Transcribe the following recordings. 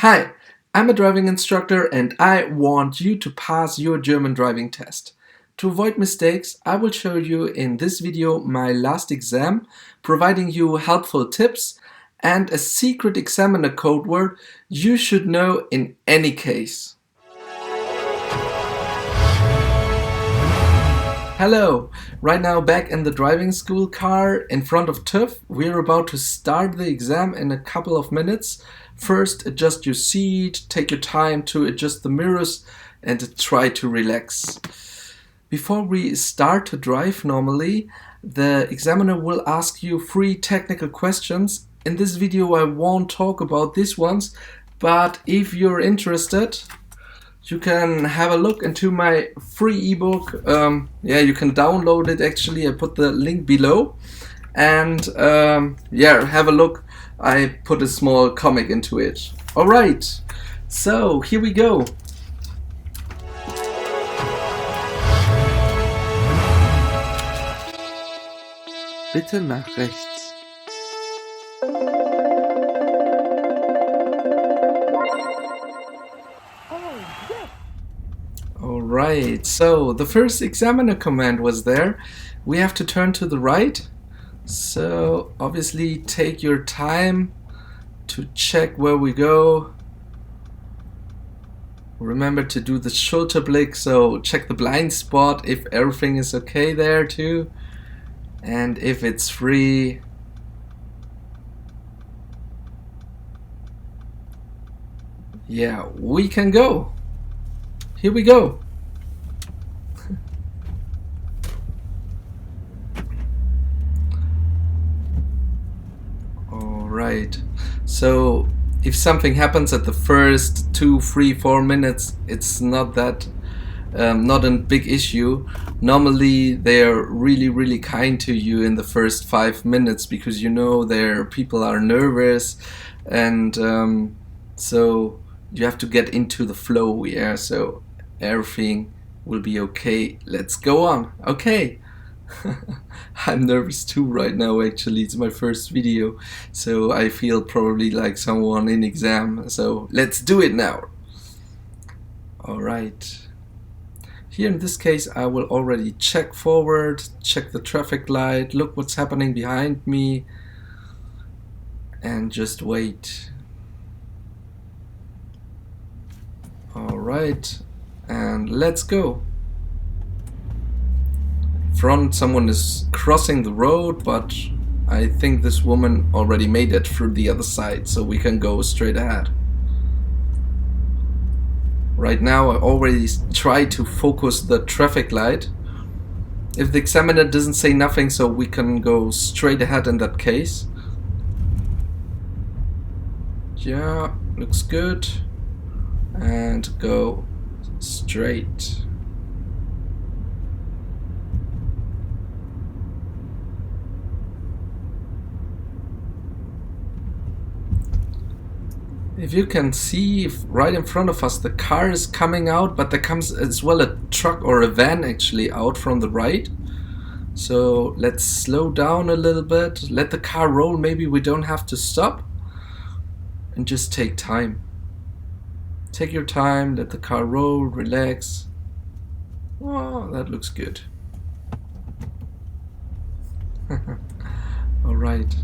Hi, I'm a driving instructor and I want you to pass your German driving test. To avoid mistakes, I will show you in this video my last exam, providing you helpful tips and a secret examiner code word you should know in any case. Hello! Right now back in the driving school car in front of TÜV. We're about to start the exam in a couple of minutes. First, adjust your seat, take your time to adjust the mirrors and try to relax. Before we start to drive normally, the examiner will ask you 3 technical questions. In this video I won't talk about these ones, but if you're interested, you can have a look into my free ebook. You can download it actually. I put the link below. And have a look. I put a small comic into it. Alright, so here we go. Bitte nach rechts. Alright, so the first examiner command was there. We have to turn to the right. So obviously take your time to check where we go. Remember to do the Schulterblick, so check the blind spot if everything is okay there too. And if it's free, yeah, we can go. Here we go. Alright, so if something happens at the first 2, 3, 4 minutes, it's not that not a big issue. Normally they're really kind to you in the first 5 minutes because you know their people are nervous, and so you have to get into the flow, yeah, so everything will be okay. Let's go on. Okay. I'm nervous too right now actually. It's my first video, so I feel probably like someone in exam, so let's do it now. Alright, here in this case I will already check forward, check the traffic light, look what's happening behind me, and just wait. Alright, and let's go. Front, someone is crossing the road, but I think this woman already made it through the other side, so we can go straight ahead. Right now I already try to focus the traffic light. If the examiner doesn't say nothing, so we can go straight ahead in that case. Yeah, looks good. And go straight. If you can see right in front of us, the car is coming out, but there comes as well a truck or a van actually out from the right. So let's slow down a little bit, let the car roll. Maybe we don't have to stop, and just take time. Take your time, let the car roll, relax. Oh, that looks good. Alright.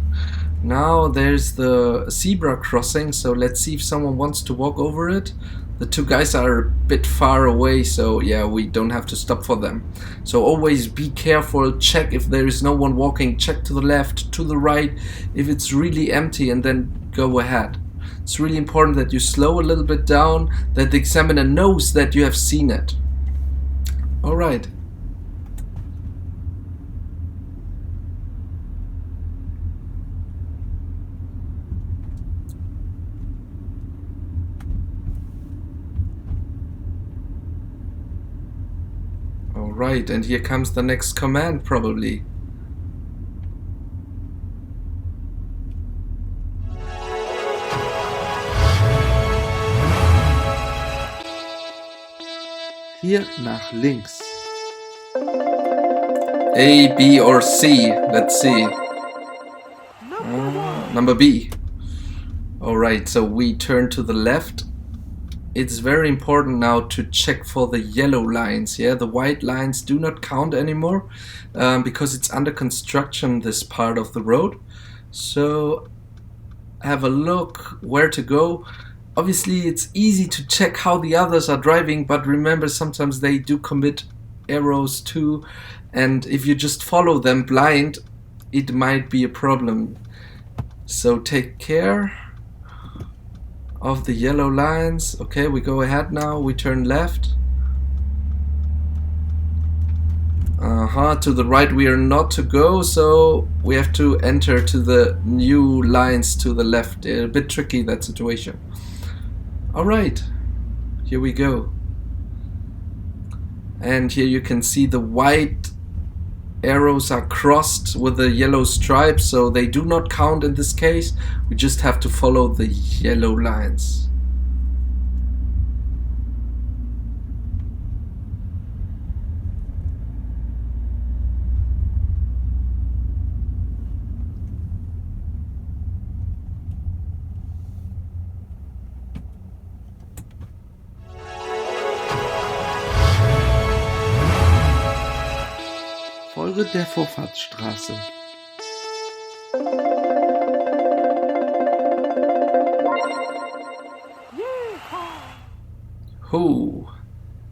Now there's the zebra crossing, so let's see if someone wants to walk over it. The 2 guys are a bit far away, so yeah, we don't have to stop for them. So always be careful, check if there is no one walking, check to the left, to the right, if it's really empty, and then go ahead. It's really important that you slow a little bit down, that the examiner knows that you have seen it. Alright. Alright, and here comes the next command probably. Hier nach links. A, B or C, let's see. Number B. Alright, so we turn to the left. It's very important now to check for the yellow lines. Yeah, the white lines do not count anymore because it's under construction, this part of the road. So have a look where to go. Obviously it's easy to check how the others are driving, but remember, sometimes they do commit errors too, and if you just follow them blind, it might be a problem. So take care of the yellow lines. Okay, we go ahead now, we turn left. To the right we are not to go, so we have to enter to the new lines to the left. A bit tricky, that situation. Alright, here we go. And here you can see the white arrows are crossed with the yellow stripes, so they do not count in this case. We just have to follow the yellow lines. Folge der Vorfahrtsstraße. Oh,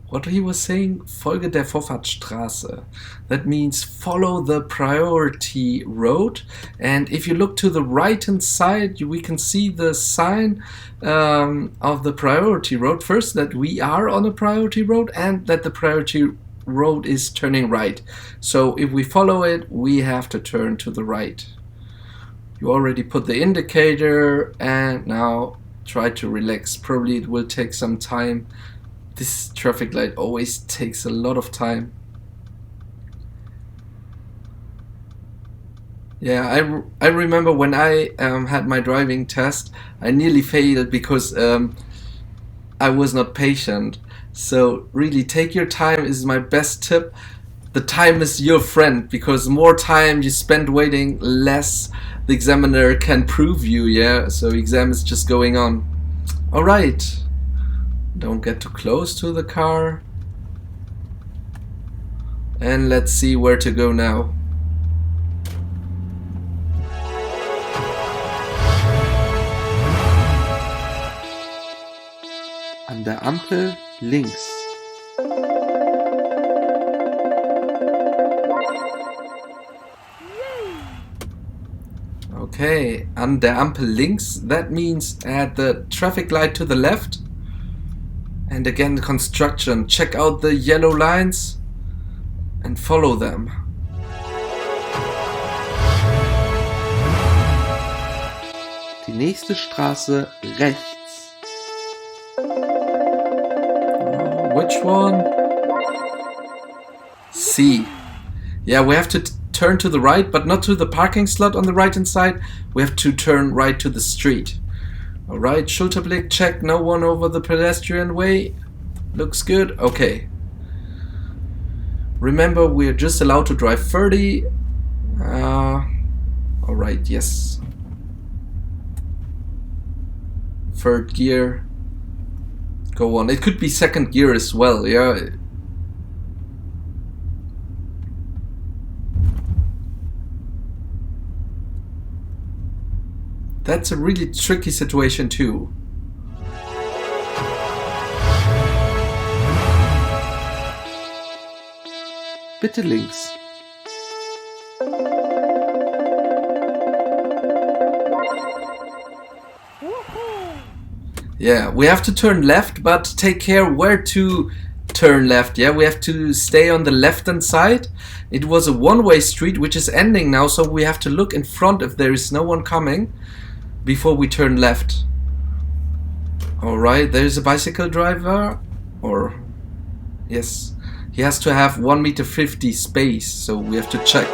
what he was saying, Folge der Vorfahrtsstraße. That means follow the priority road. And if you look to the right hand side, we can see the sign of the priority road. First, that we are on a priority road and that the priority road is turning right. So if we follow it, we have to turn to the right. You already put the indicator, and now try to relax. Probably it will take some time. This traffic light always takes a lot of time. Yeah, I remember when I had my driving test, I nearly failed because I was not patient. So really, take your time is my best tip. The time is your friend, because more time you spend waiting, less the examiner can prove you. Yeah, so exam is just going on. Alright, don't get too close to the car. And let's see where to go now. An der Ampel links. Okay, an der Ampel links, that means at the traffic light to the left. And again, the construction. Check out the yellow lines and follow them. Die nächste Straße rechts. Which one? C. Yeah, we have to turn to the right, but not to the parking slot on the right hand side. We have to turn right to the street. Alright, Schulterblick, check, no one over the pedestrian way. Looks good, okay. Remember, we are just allowed to drive 30. Alright, yes. Third gear. Go on. It could be second gear as well, yeah. That's a really tricky situation too. Bitte links. Yeah, we have to turn left, but take care where to turn left. Yeah, we have to stay on the left hand side. It was a one-way street which is ending now, so we have to look in front if there is no one coming before we turn left. Alright, there's a bicycle driver, or yes, he has to have 1.50 meter space, so we have to check.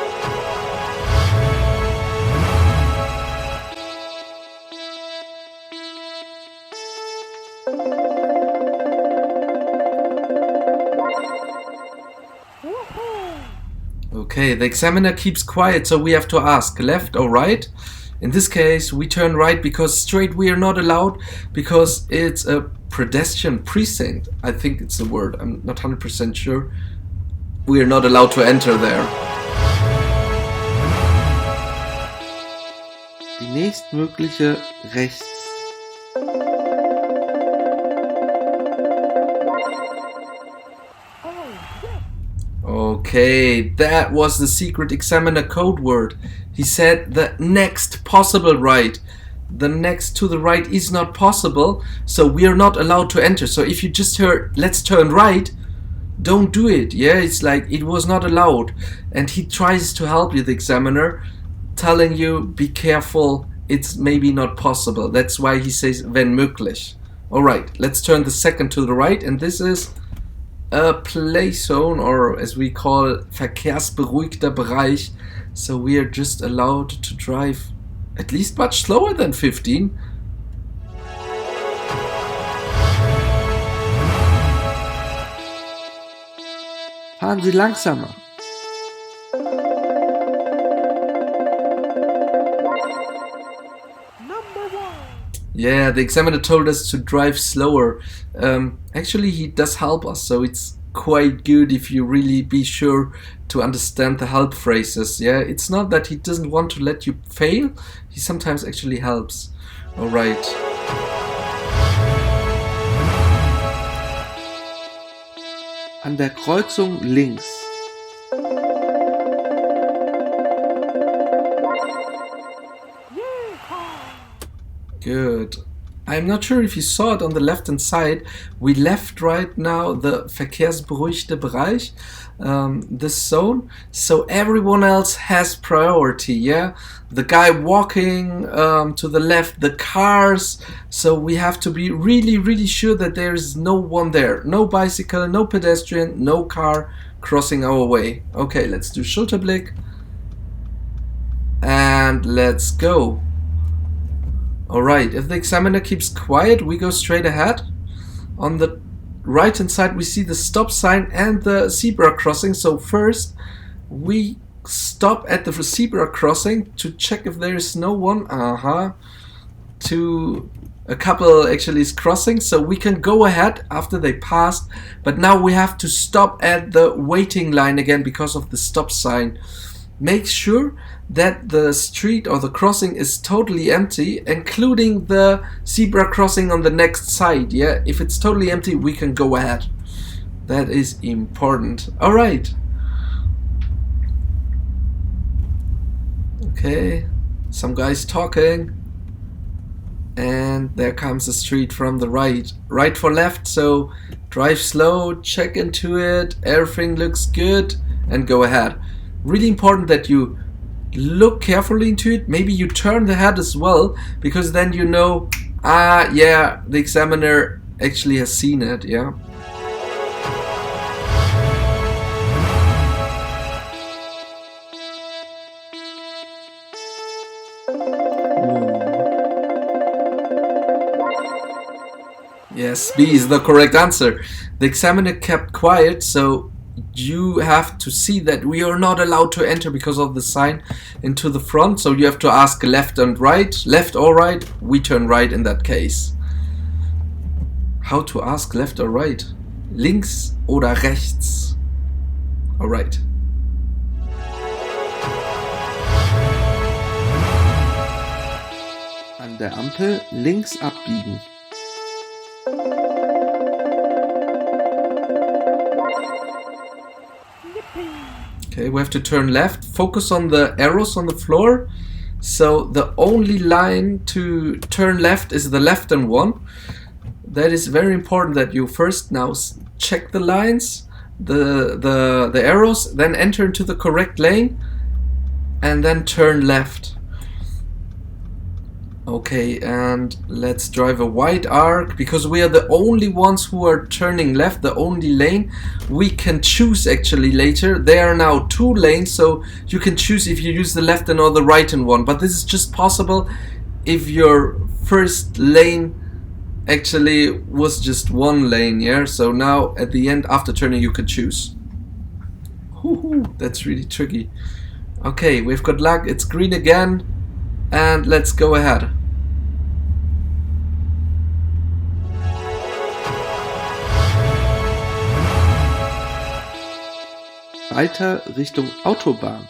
Okay, the examiner keeps quiet, so we have to ask left or right. In this case, we turn right because straight we are not allowed because it's a pedestrian precinct. I think it's the word. I'm not 100% sure. We are not allowed to enter there. Die nächstmögliche rechts. Okay, that was the secret examiner code word. He said the next possible right. The next to the right is not possible, so we are not allowed to enter. So if you just heard, let's turn right, don't do it. Yeah, it's like it was not allowed. And he tries to help you, the examiner, telling you, be careful, it's maybe not possible. That's why he says, wenn möglich. Alright, let's turn the second to the right, and this is a play zone, or as we call it, verkehrsberuhigter Bereich. So we are just allowed to drive at least much slower than 15. Fahren Sie langsamer. Yeah, the examiner told us to drive slower. Actually, he does help us, so it's quite good if you really be sure to understand the help phrases. Yeah, it's not that he doesn't want to let you fail, he sometimes actually helps. Alright. An der Kreuzung links. Good. I'm not sure if you saw it on the left hand side. We left right now the verkehrsberuhigte Bereich, this zone, so everyone else has priority, yeah? The guy walking to the left, the cars, so we have to be really sure that there is no one there. No bicycle, no pedestrian, no car crossing our way. Okay, let's do Schulterblick. And let's go. Alright, if the examiner keeps quiet, we go straight ahead. On the right hand side we see the stop sign and the zebra crossing, so first we stop at the zebra crossing to check if there is no one. A couple actually is crossing, so we can go ahead after they passed, but now we have to stop at the waiting line again because of the stop sign. Make sure that the street or the crossing is totally empty, including the zebra crossing on the next side. Yeah, if it's totally empty, we can go ahead. That is important. Alright. Okay, some guys talking. And there comes the street from the right. Right for left, so drive slow, check into it, everything looks good, and go ahead. Really important that you look carefully into it. Maybe you turn the head as well, because then you know, yeah, the examiner actually has seen it, yeah. Yes, B is the correct answer. The examiner kept quiet, so you have to see that we are not allowed to enter because of the sign into the front, so you have to ask left and right, left or right. We turn right in that case. How to ask left or right? Links oder rechts? Alright. An der Ampel links abbiegen. Okay, we have to turn left. Focus on the arrows on the floor. So the only line to turn left is the left-hand one. That is very important that you first now check the lines, the arrows, then enter into the correct lane, and then turn left. Okay, and let's drive a wide arc, because we are the only ones who are turning left, the only lane. We can choose actually later. There are now 2 lanes, so you can choose if you use the left and or the right hand one. But this is just possible if your first lane actually was just 1 lane, yeah? So now at the end, after turning, you can choose. That's really tricky. Okay, we've got luck. It's green again. and let's go ahead. Weiter Richtung Autobahn.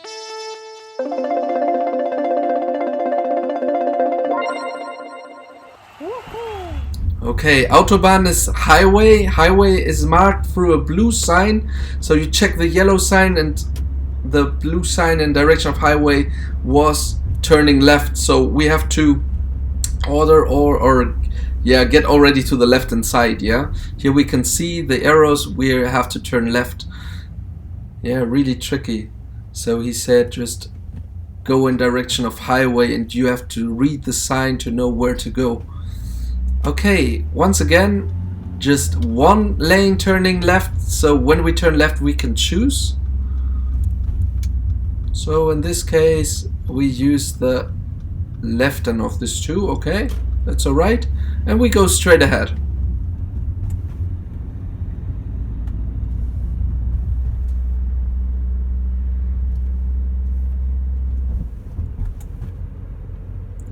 Okay, Autobahn is highway. Highway is marked through a blue sign. So you check the yellow sign, and the blue sign in direction of highway was turning left. So we have to order or get already to the left hand side. Yeah, here we can see the arrows. We have to turn left. Yeah, really tricky. So he said just go in direction of highway, and you have to read the sign to know where to go. Okay, once again, just one lane turning left, so when we turn left we can choose. So in this case we use the left hand of this two. Okay, that's alright, and we go straight ahead.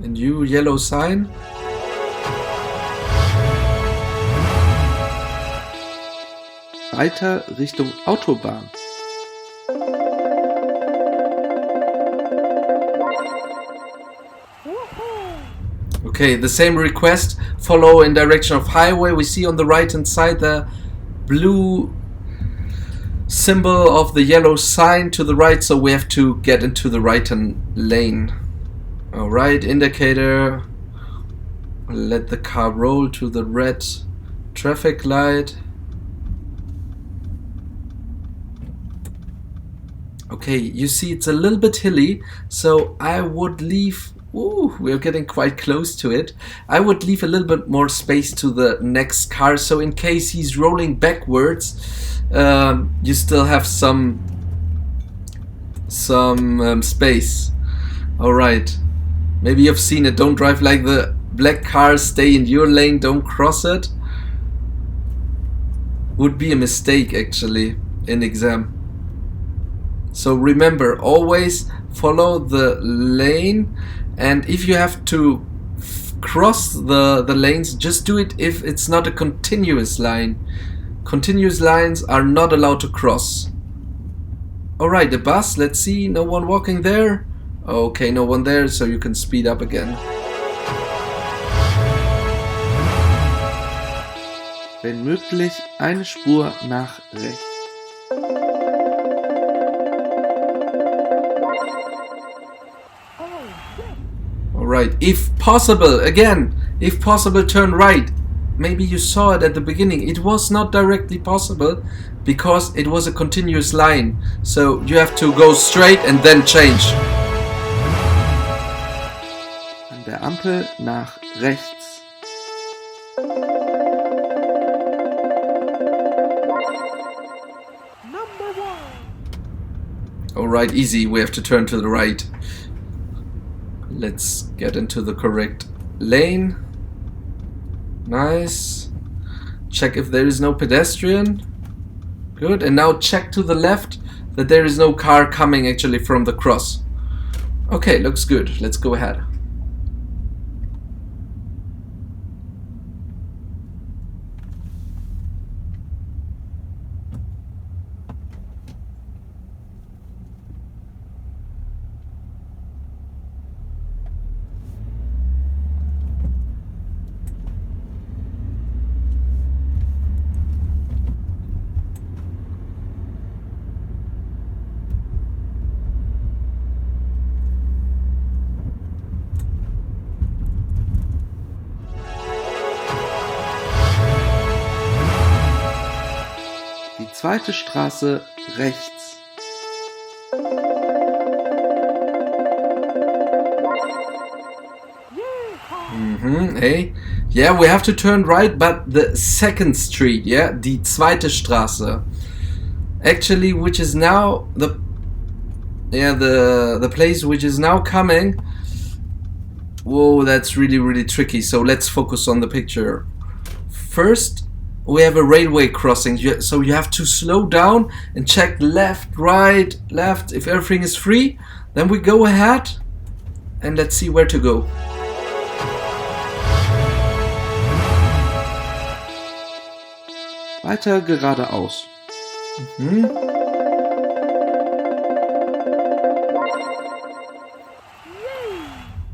A new yellow sign. Weiter Richtung Autobahn. Okay, the same request. Follow in direction of highway. We see on the right hand side the blue symbol of the yellow sign to the right, so we have to get into the right hand lane. Alright, indicator. Let the car roll to the red traffic light. Okay, you see it's a little bit hilly, so I would leave. Ooh, we're getting quite close to it. I would leave a little bit more space to the next car, so in case he's rolling backwards, you still have some space. Alright, maybe you've seen it. Don't drive like the black cars, stay in your lane, don't cross it. Would be a mistake actually in exam. So remember, always follow the lane, and if you have to cross the lanes, just do it if it's not a continuous line. Continuous lines are not allowed to cross. Alright, the bus, let's see, no one walking there. Okay, no one there, so you can speed up again. Wenn möglich, eine Spur nach rechts. Alright, if possible, again, if possible, turn right. Maybe you saw it at the beginning. It was not directly possible because it was a continuous line. So you have to go straight and then change. An der Ampel nach rechts. Alright, easy, we have to turn to the right. Let's get into the correct lane. Nice. Check if there is no pedestrian. Good, and now check to the left that there is no car coming actually from the cross. Okay, looks good. Let's go ahead. Die zweite Straße rechts. Hey, yeah, we have to turn right, but the second street, yeah, die zweite Straße. Actually, which is now the place which is now coming. Whoa, that's really tricky. So let's focus on the picture. First, we have a railway crossing, so you have to slow down and check left, right, left. If everything is free, then we go ahead. and let's see where to go. Weiter geradeaus.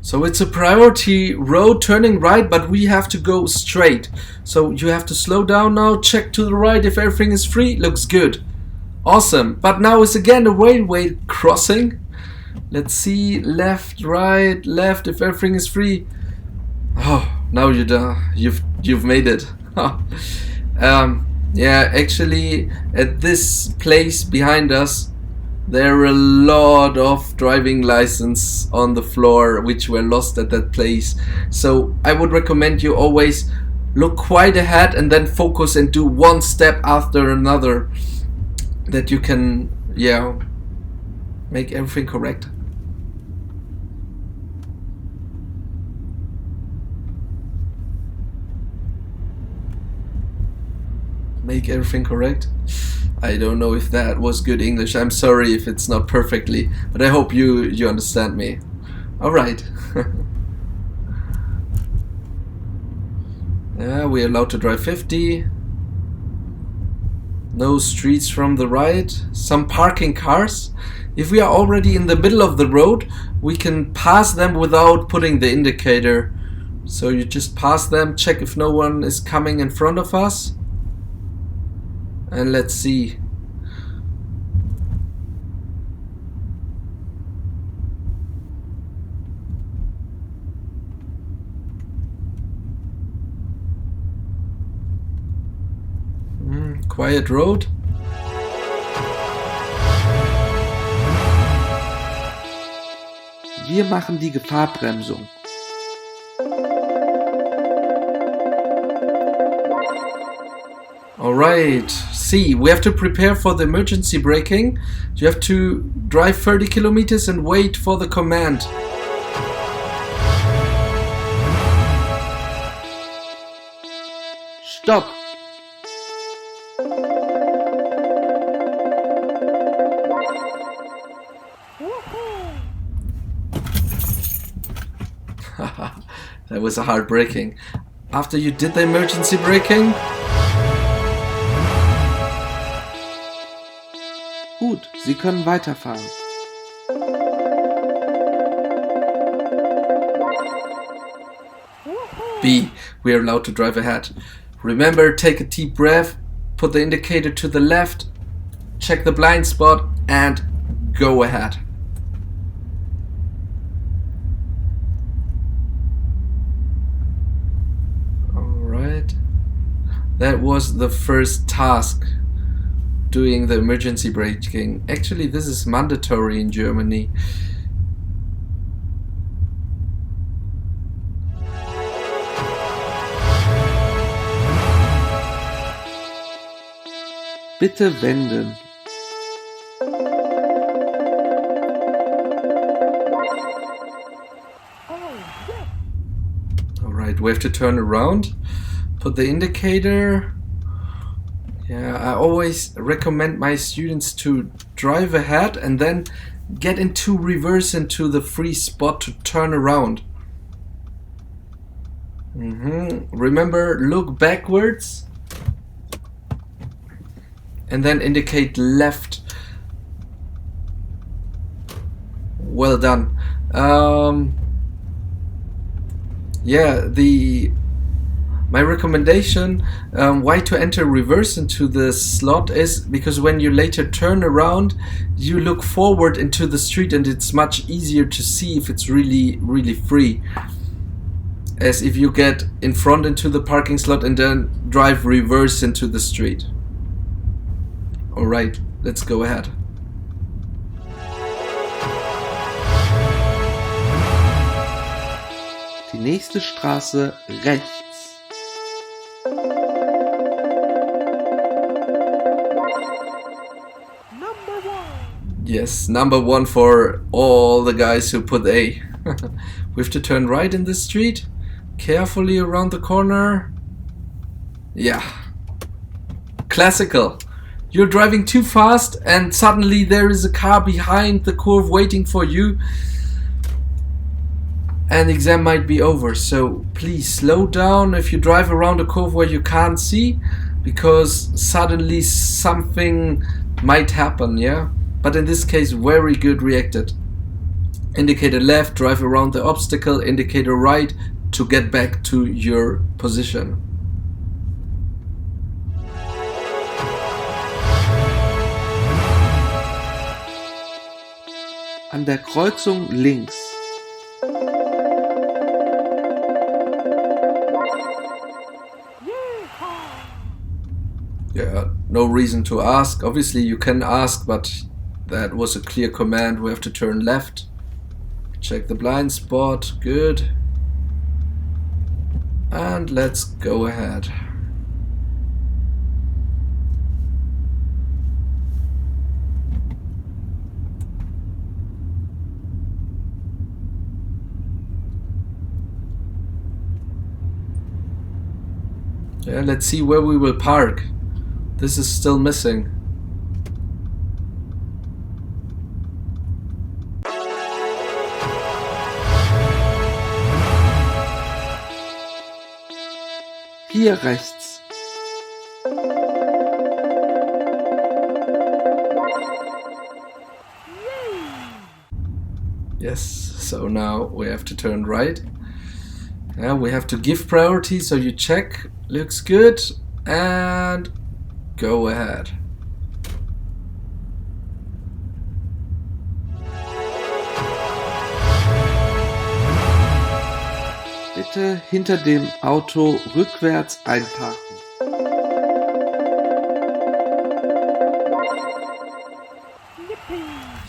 So it's a priority road turning right, but we have to go straight. So you have to slow down now, check to the right if everything is free. Looks good. Awesome. But now is again a railway crossing. Let's see, left, right, left if everything is free. Oh, now you've made it. Yeah, actually at this place behind us there are a lot of driving license on the floor which were lost at that place. So I would recommend you always look quite ahead and then focus and do one step after another, that you can, yeah, make everything correct. Make everything correct. I don't know if that was good English. I'm sorry if it's not perfectly, but I hope you understand me. All right. Yeah, we're allowed to drive 50. No streets from the right. Some parking cars. If we are already in the middle of the road, we can pass them without putting the indicator. So you just pass them, check if no one is coming in front of us. And let's see. Quiet road. Wir machen die Gefahrbremsung. Alright, see, we have to prepare for the emergency braking. You have to drive 30 kilometers and wait for the command. Stopp! That was a hard braking. After you did the emergency braking? Gut, Sie können weiterfahren. B. We are allowed to drive ahead. Remember, take a deep breath, put the indicator to the left, check the blind spot, and go ahead. Alright. That was the first task, doing the emergency braking. Actually, this is mandatory in Germany. Bitte wenden. Alright, we have to turn around, put the indicator. Yeah, I always recommend my students to drive ahead and then get into reverse into the free spot to turn around. Remember, look backwards and then indicate left. Well done. Yeah, my recommendation why to enter reverse into the slot is because when you later turn around, you look forward into the street and it's much easier to see if it's really free, as if you get in front into the parking slot and then drive reverse into the street. Alright, let's go ahead. Die nächste Straße rechts. Yes, number one for all the guys who put A. We have to turn right in this street, carefully around the corner. Yeah. Classical. You're driving too fast and suddenly there is a car behind the curve waiting for you. and the exam might be over. So please slow down if you drive around a curve where you can't see, because suddenly something might happen, yeah? But in this case, very good reacted. Indicator left, drive around the obstacle, indicator right to get back to your position. An der Kreuzung links. Yeah, no reason to ask. Obviously you can ask, but that was a clear command. We have to turn left. Check the blind spot. Good. And let's go ahead. Yeah, let's see where we will park. This is still missing. Hier rechts. Yes, so now we have to turn right. Yeah, we have to give priority, so you check, looks good, and go ahead. Bitte hinter dem Auto rückwärts einparken.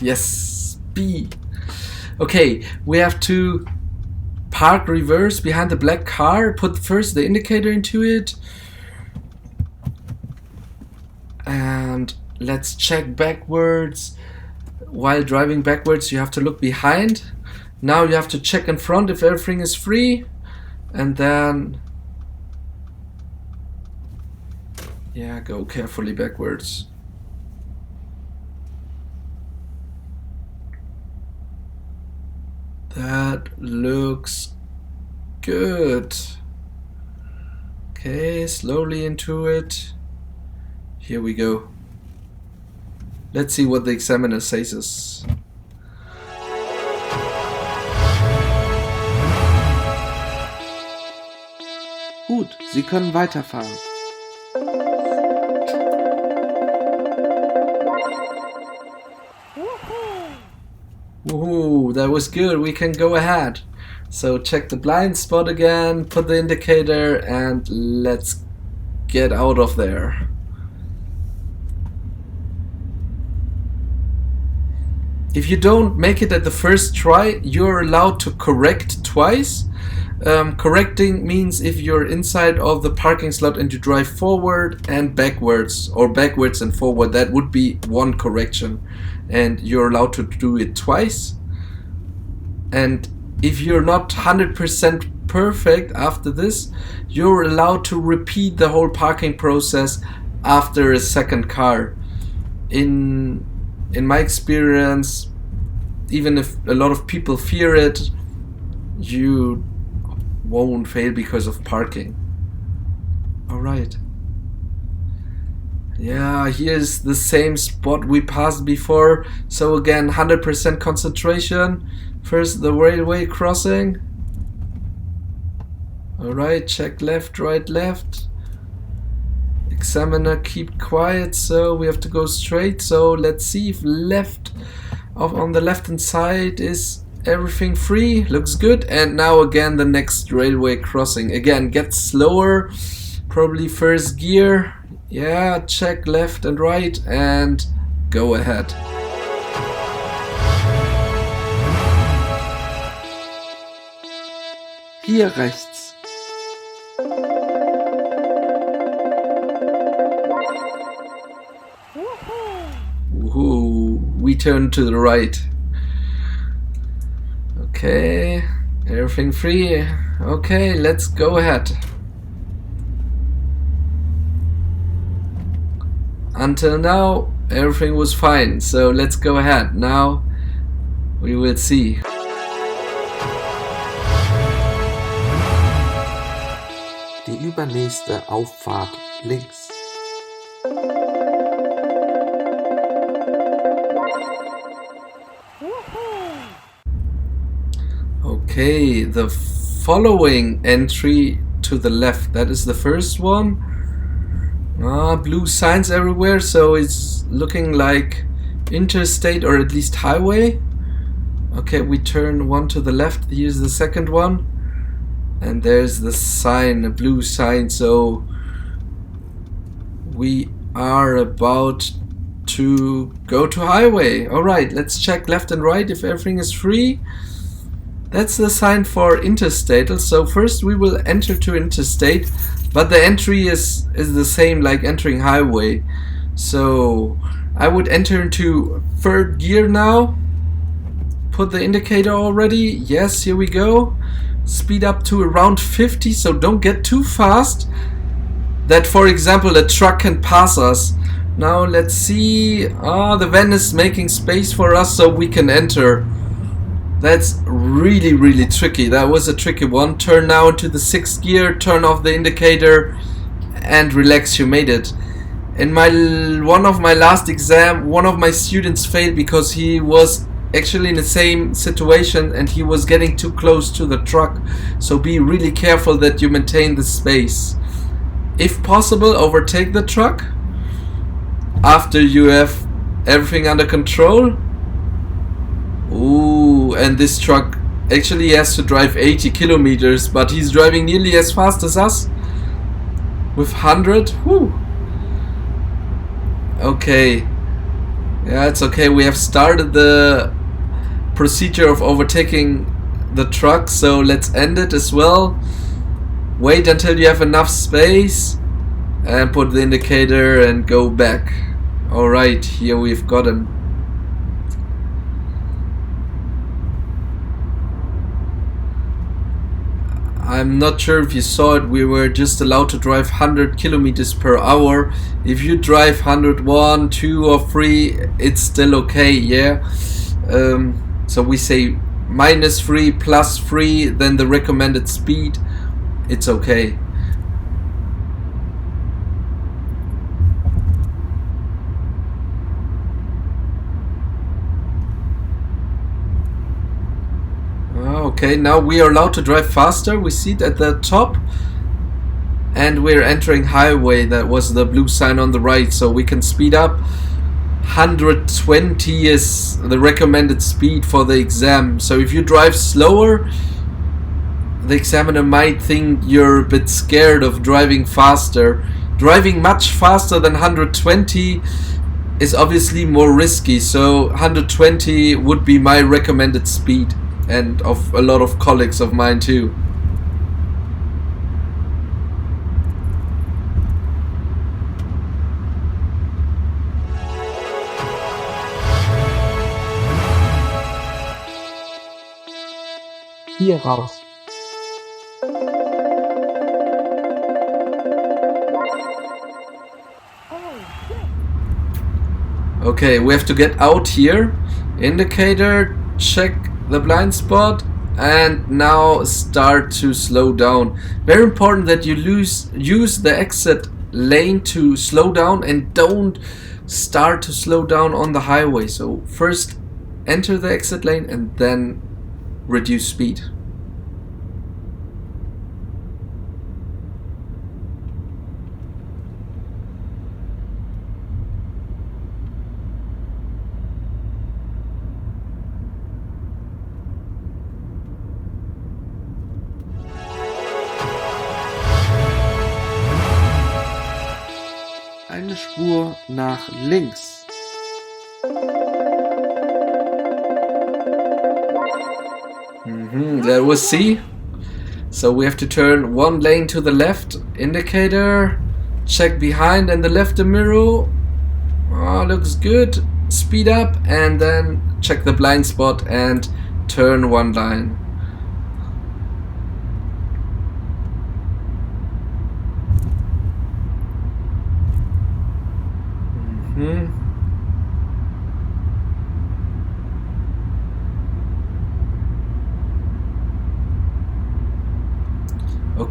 Yes, B. Okay, we have to park reverse behind the black car, put first the indicator into it, and let's check backwards. While driving backwards, you have to look behind. Now you have to check in front if everything is free, and then yeah, go carefully backwards. That looks good. Okay, slowly into it. Here we go. Let's see what the examiner says us. Gut, Sie können weiterfahren. Woohoo, that was good. We can go ahead. So check the blind spot again, put the indicator, and let's get out of there. If you don't make it at the first try, you're allowed to correct twice. Correcting means if you're inside of the parking slot and you drive forward and backwards, or backwards and forward, that would be one correction, and you're allowed to do it twice. And if you're not 100% perfect after this, you're allowed to repeat the whole parking process after a second car. In my experience, even if a lot of people fear it, you won't fail because of parking. Alright. Yeah, here's the same spot we passed before. So again, 100% concentration. First the railway crossing. Alright, check left, right, left. Examiner, keep quiet, so we have to go straight. So let's see if left, on the left hand side is everything free. Looks good. And now again the next railway crossing. Again, get slower, probably first gear. Yeah, check left and right and go ahead. Hier rechts. Woohoo, we turn to the right. Okay, everything free. Okay, let's go ahead. Until now, everything was fine, so let's go ahead. Now we will see. übernächste Auffahrt links. Okay, the following entry to the left, that is the first one. Blue signs everywhere, so it's looking like interstate or at least highway. Okay, we turn one to the left. Here's the second one. And there's the sign, a blue sign, so we are about to go to highway. Alright, let's check left and right if everything is free. That's the sign for interstate. So first we will enter to interstate, but the entry is the same like entering highway. So I would enter into third gear now. Put the indicator already. Yes, here we go. Speed up to around 50, so don't get too fast that, for example, a truck can pass us. Now let's see. The van is making space for us so we can enter. That's really tricky. That was a tricky one. Turn now into the 6th gear, turn off the indicator and relax, you made it. In one of my last exam, one of my students failed because he was actually in the same situation and he was getting too close to the truck. So be really careful that you maintain the space. If possible, overtake the truck after you have everything under control. Ooh, and this truck actually has to drive 80 kilometers, but he's driving nearly as fast as us with 100. Whew. Okay. Yeah, it's okay. We have started the procedure of overtaking the truck, so let's end it as well. Wait until you have enough space and put the indicator and go back. Alright, here we've got him. I'm not sure if you saw it, we were just allowed to drive 100 kilometers per hour. If you drive 101, 2 or 3, it's still okay, yeah? So we say -3, +3, then the recommended speed, it's okay. Okay, now we are allowed to drive faster. We see it at the top. And we're entering highway. That was the blue sign on the right. So we can speed up. 120 is the recommended speed for the exam. So if you drive slower, the examiner might think you're a bit scared of driving faster. Driving much faster than 120 is obviously more risky. So 120 would be my recommended speed. And of a lot of colleagues of mine too. Hier raus. Okay, we have to get out here. Indicator, check the blind spot, and now start to slow down. Very important that you use the exit lane to slow down and don't start to slow down on the highway. So first enter the exit lane and then reduce speed. Eine Spur nach links. That was C. So we have to turn one lane to the left. Indicator. Check behind and the left mirror. Oh, looks good. Speed up and then check the blind spot and turn one line.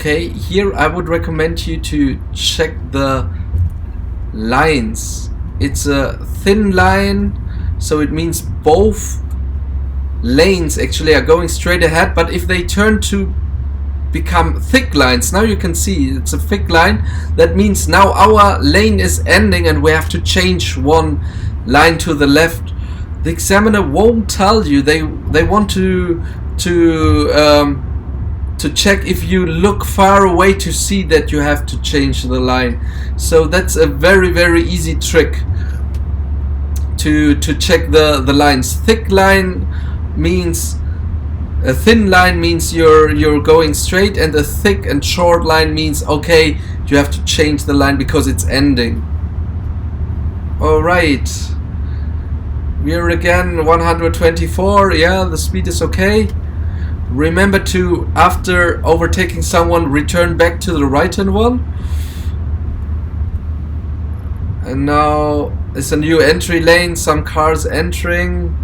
Okay, here I would recommend you to check the lines. It's a thin line, so it means both lanes actually are going straight ahead, but if they turn to become thick lines, now you can see it's a thick line, that means now our lane is ending and we have to change one line to the left. The examiner won't tell you. They want to check if you look far away to see that you have to change the line. So that's a very easy trick to check the lines. Thick line means, a thin line means you're going straight, and a thick and short line means okay, you have to change the line because it's ending. Alright, we're again 124. Yeah, the speed is okay. Remember to, after overtaking someone, return back to the right hand one. And now it's a new entry lane, some cars entering.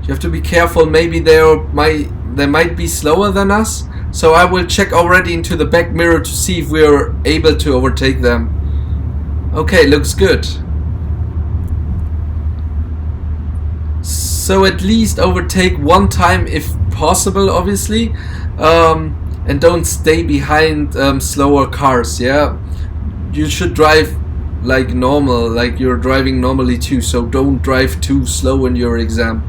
You have to be careful, maybe they might be slower than us. So I will check already into the back mirror to see if we're able to overtake them. Okay, looks good. So at least overtake one time if possible, obviously, and don't stay behind slower cars. Yeah, you should drive like normal, like you're driving normally too, so don't drive too slow in your exam.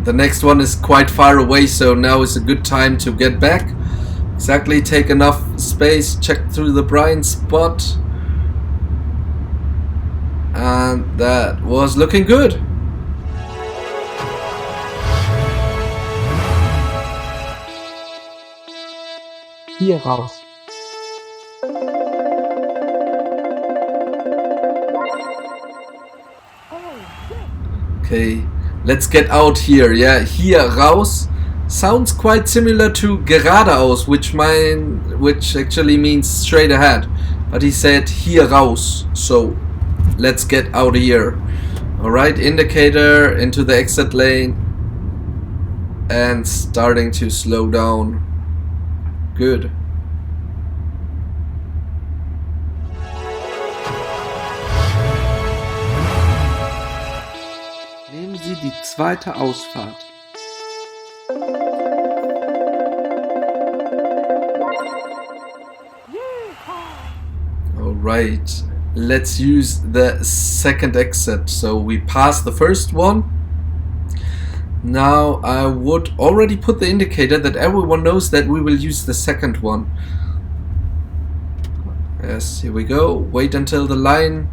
The next one is quite far away, so now is a good time to get back. Exactly, take enough space, check through the blind spot. And that was looking good. Hier raus. Okay, let's get out here. Yeah, hier raus sounds quite similar to geradeaus, which actually means straight ahead. But he said hier raus, so let's get out of here. Alright, indicator into the exit lane and starting to slow down. Good. Nehmen Sie die zweite Ausfahrt. Alright, let's use the second exit. So we passed the first one. Now I would already put the indicator that everyone knows that we will use the second one. Yes, here we go. Wait until the line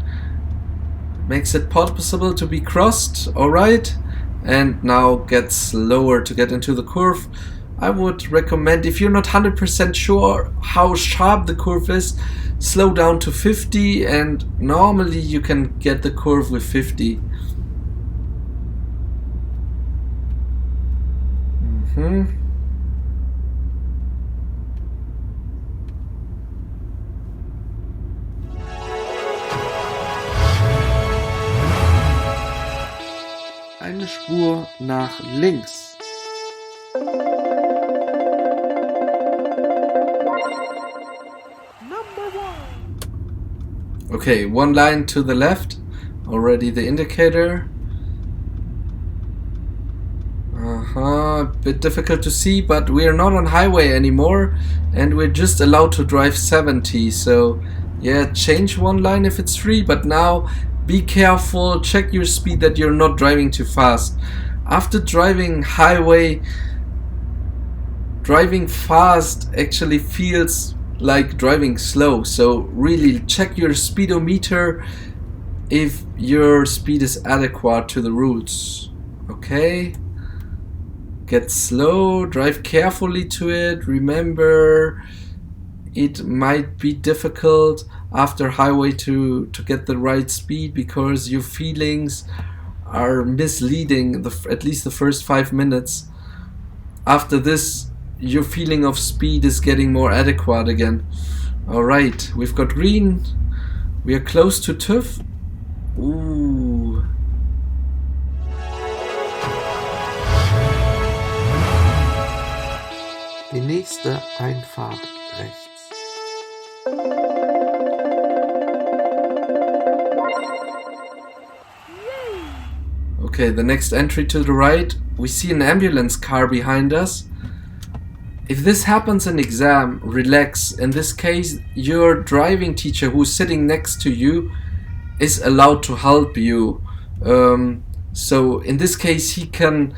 makes it possible to be crossed. Alright, and now get slower to get into the curve. I would recommend, if you're not 100% sure how sharp the curve is, slow down to 50, and normally you can get the curve with 50. Eine Spur nach links. Okay, one line to the left, already the indicator. A bit difficult to see, but we are not on highway anymore and we're just allowed to drive 70, so yeah, change one line if it's free, but now be careful, check your speed that you're not driving too fast. After driving highway, driving fast actually feels like driving slow, so really check your speedometer if your speed is adequate to the rules. Okay, get slow, drive carefully to it. Remember, it might be difficult after highway to get the right speed because your feelings are misleading at least the first 5 minutes. After this, your feeling of speed is getting more adequate again. Alright, we've got green. We are close to TÜV. Ooh. Die nächste Einfahrt rechts. Okay, the next entry to the right, we see an ambulance car behind us. If this happens in exam, relax. In this case, your driving teacher who's sitting next to you is allowed to help you. So in this case, he can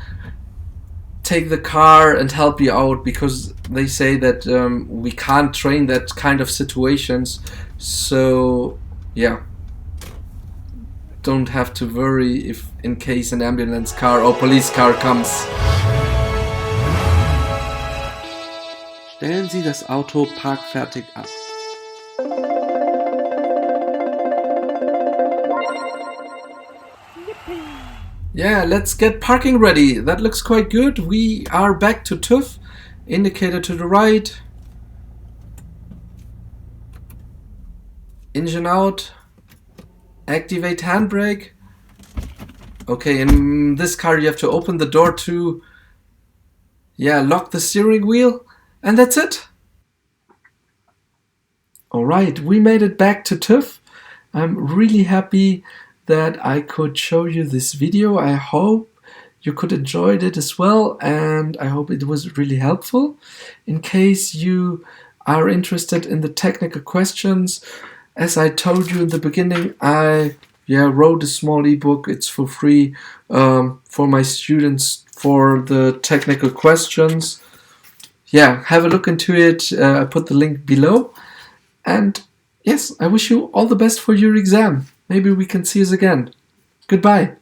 take the car and help you out, because they say that we can't train that kind of situations. So yeah, don't have to worry if in case an ambulance car or police car comes. Stellen Sie das Auto parkfertig ab. Yeah, let's get parking ready. That looks quite good. We are back to TÜV. Indicator to the right. Engine out. Activate handbrake. Okay, in this car you have to open the door to lock the steering wheel, and that's it. Alright, we made it back to TÜV. I'm really happy that I could show you this video. I hope you could enjoy it as well, and I hope it was really helpful. In case you are interested in the technical questions, as I told you in the beginning, I wrote a small ebook. It's for free for my students for the technical questions. Yeah, have a look into it. I put the link below. And yes, I wish you all the best for your exam. Maybe we can see us again. Goodbye.